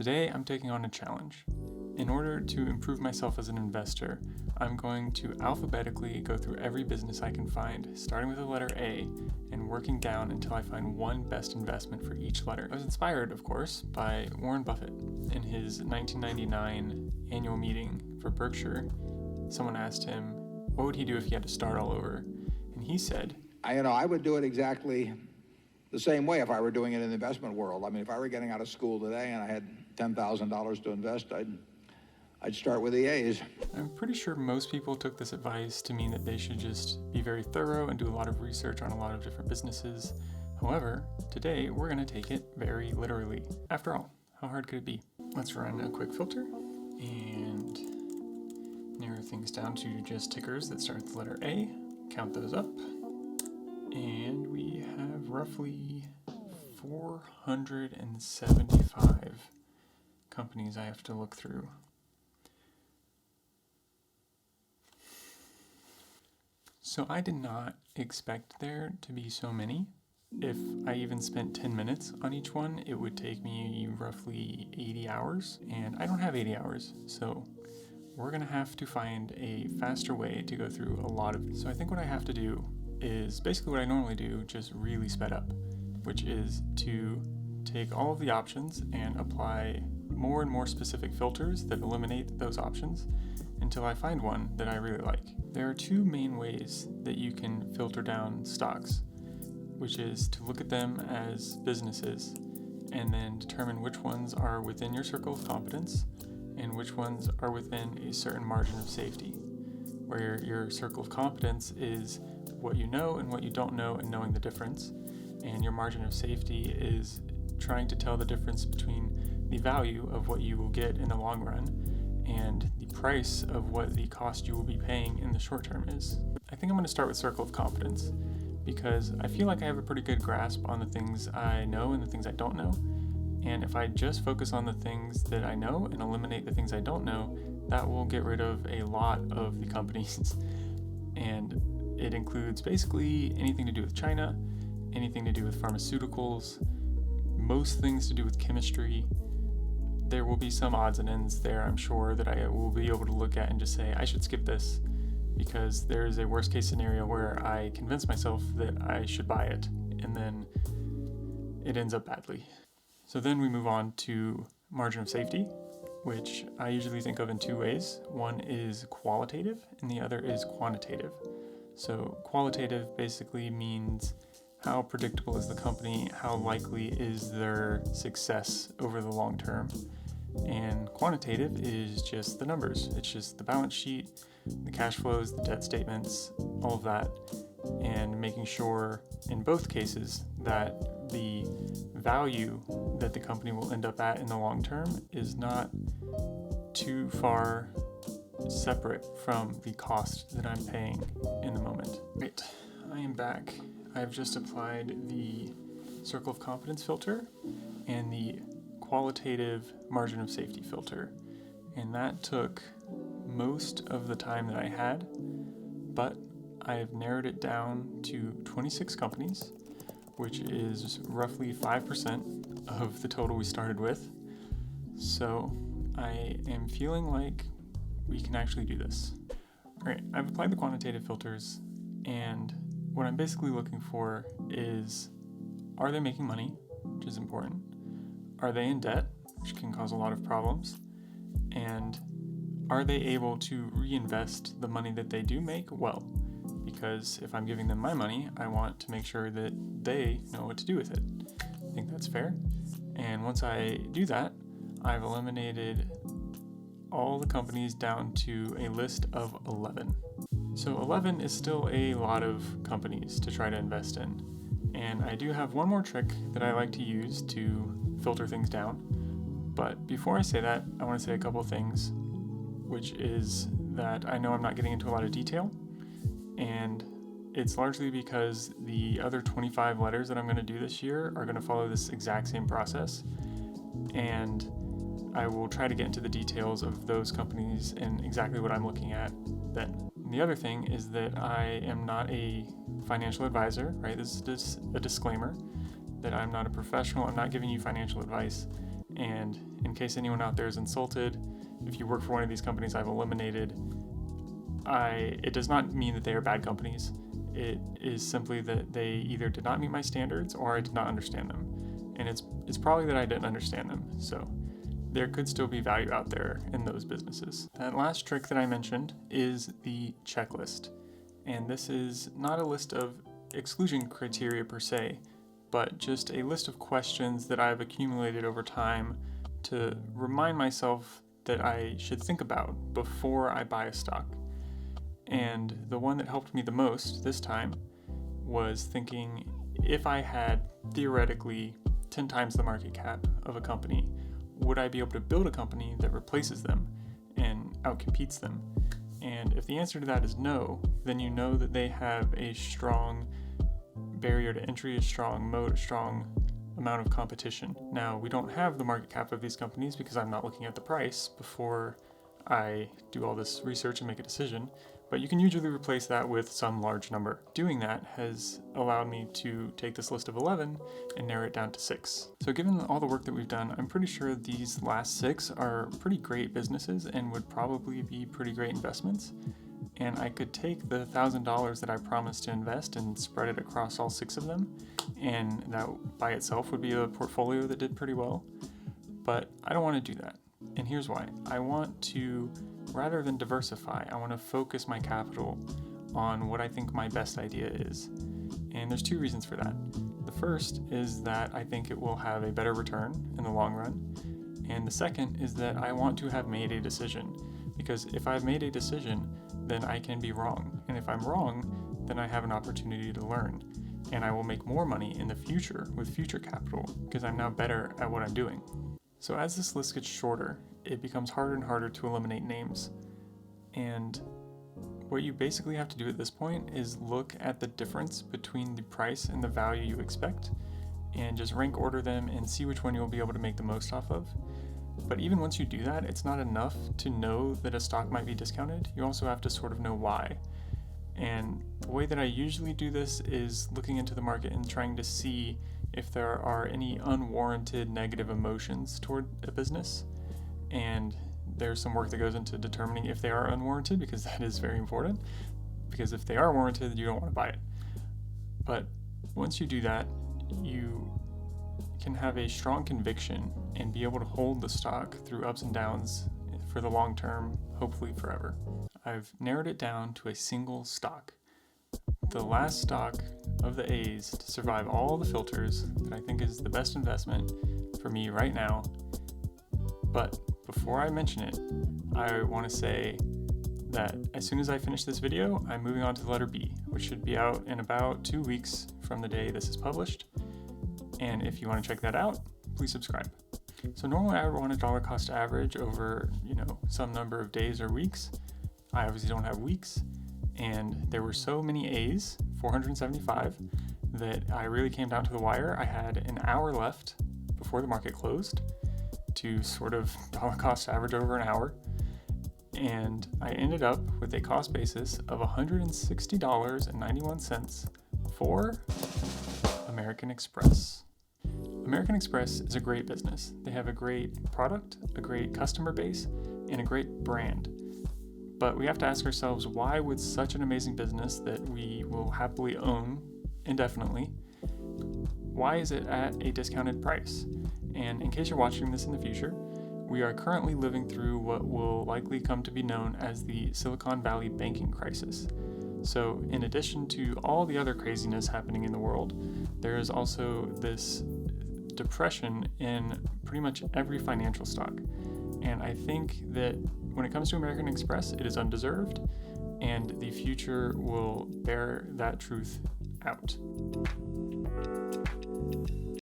Today, I'm taking on a challenge. In order to improve myself as an investor, I'm going to alphabetically go through every business I can find, starting with the letter A and working down until I find one best investment for each letter. I was inspired, of course, by Warren Buffett. In his 1999 annual meeting for Berkshire, someone asked him, what would he do if he had to start all over? And he said, I would do it exactly the same way if I were doing it in the investment world. I mean, if I were getting out of school today and I had $10,000 to invest, I'd start with the A's. I'm pretty sure most people took this advice to mean that they should just be very thorough and do a lot of research on a lot of different businesses. However, today we're going to take it very literally. After all, how hard could it be? Let's run a quick filter and narrow things down to just tickers that start with the letter A. Count those up. And we have roughly 475 companies I have to look through. So I did not expect there to be so many. If I even spent 10 minutes on each one, it would take me roughly 80 hours, and I don't have 80 hours, so we're gonna have to find a faster way to go through a lot of these. So I think what I have to do is basically what I normally do, just really sped up, which is to take all of the options and apply more and more specific filters that eliminate those options until I find one that I really like. There are two main ways that you can filter down stocks, which is to look at them as businesses and then determine which ones are within your circle of competence and which ones are within a certain margin of safety, where your circle of competence is what you know and what you don't know and knowing the difference, and your margin of safety is trying to tell the difference between the value of what you will get in the long run and the price of what the cost you will be paying in the short term is. I think I'm going to start with circle of competence because I feel like I have a pretty good grasp on the things I know and the things I don't know. And if I just focus on the things that I know and eliminate the things I don't know, that will get rid of a lot of the companies. And it includes basically anything to do with China, anything to do with pharmaceuticals, most things to do with chemistry. There will be some odds and ends there, I'm sure, that I will be able to look at and just say, I should skip this because there is a worst case scenario where I convince myself that I should buy it and then it ends up badly. So then we move on to margin of safety, which I usually think of in two ways. One is qualitative and the other is quantitative. So qualitative basically means how predictable is the company, how likely is their success over the long term. And quantitative is just the numbers. It's just the balance sheet, the cash flows, the debt statements, all of that, and making sure in both cases that the value that the company will end up at in the long term is not too far separate from the cost that I'm paying in the moment. Great, I am back. I've just applied the circle of competence filter and the qualitative margin of safety filter. And that took most of the time that I had, but I've narrowed it down to 26 companies, which is roughly 5% of the total we started with. So I am feeling like we can actually do this. All right, I've applied the quantitative filters, and what I'm basically looking for is, are they making money, which is important? Are they in debt, which can cause a lot of problems? And are they able to reinvest the money that they do make well? Because if I'm giving them my money, I want to make sure that they know what to do with it. I think that's fair. And once I do that, I've eliminated all the companies down to a list of 11. So 11 is still a lot of companies to try to invest in. And I do have one more trick that I like to use to filter things down. But before I say that, I want to say a couple things, which is that I know I'm not getting into a lot of detail, and it's largely because the other 25 letters that I'm going to do this year are going to follow this exact same process. And I will try to get into the details of those companies and exactly what I'm looking at then. And the other thing is that I am not a financial advisor, right? This is just a disclaimer that I'm not a professional. I'm not giving you financial advice. And in case anyone out there is insulted, if you work for one of these companies I've eliminated, it does not mean that they are bad companies. It is simply that they either did not meet my standards or I did not understand them. And it's probably that I didn't understand them. So there could still be value out there in those businesses. That last trick that I mentioned is the checklist. And this is not a list of exclusion criteria per se, but just a list of questions that I've accumulated over time to remind myself that I should think about before I buy a stock. And the one that helped me the most this time was thinking, if I had theoretically 10 times the market cap of a company, would I be able to build a company that replaces them and outcompetes them? And if the answer to that is no, then you know that they have a strong barrier to entry, a strong moat, a strong amount of competition. Now, we don't have the market cap of these companies because I'm not looking at the price before I do all this research and make a decision, but you can usually replace that with some large number. Doing that has allowed me to take this list of 11 and narrow it down to 6. So given all the work that we've done, I'm pretty sure these last 6 are pretty great businesses and would probably be pretty great investments. And I could take the $1,000 that I promised to invest and spread it across all 6 of them, and that by itself would be a portfolio that did pretty well. But I don't want to do that. And here's why. I want to, rather than diversify, I want to focus my capital on what I think my best idea is. And there's 2 reasons for that. The first is that I think it will have a better return in the long run. And the second is that I want to have made a decision. Because if I've made a decision, then I can be wrong. And if I'm wrong, then I have an opportunity to learn. And I will make more money in the future with future capital because I'm now better at what I'm doing. So as this list gets shorter, it becomes harder and harder to eliminate names. And what you basically have to do at this point is look at the difference between the price and the value you expect and just rank order them and see which one you'll be able to make the most off of. But even once you do that, it's not enough to know that a stock might be discounted. You also have to sort of know why. And the way that I usually do this is looking into the market and trying to see if there are any unwarranted negative emotions toward a business. And there's some work that goes into determining if they are unwarranted, because that is very important. Because if they are warranted, you don't want to buy it. But once you do that, you can have a strong conviction and be able to hold the stock through ups and downs for the long term, hopefully forever. I've narrowed it down to a single stock. The last stock of the A's to survive all the filters that I think is the best investment for me right now. But before I mention it, I want to say that as soon as I finish this video, I'm moving on to the letter B, which should be out in about 2 weeks from the day this is published. And if you want to check that out, please subscribe. So normally I would want a dollar cost average over, some number of days or weeks. I obviously don't have weeks, and there were so many A's, 475, that I really came down to the wire. I had an hour left before the market closed to sort of dollar cost average over an hour, and I ended up with a cost basis of $160.91 for American Express. American Express is a great business. They have a great product, a great customer base, and a great brand. But we have to ask ourselves, why would such an amazing business that we will happily own indefinitely, why is it at a discounted price? And in case you're watching this in the future, we are currently living through what will likely come to be known as the Silicon Valley banking crisis. So in addition to all the other craziness happening in the world, there is also this depression in pretty much every financial stock. And I think that when it comes to American Express, it is undeserved, and the future will bear that truth out.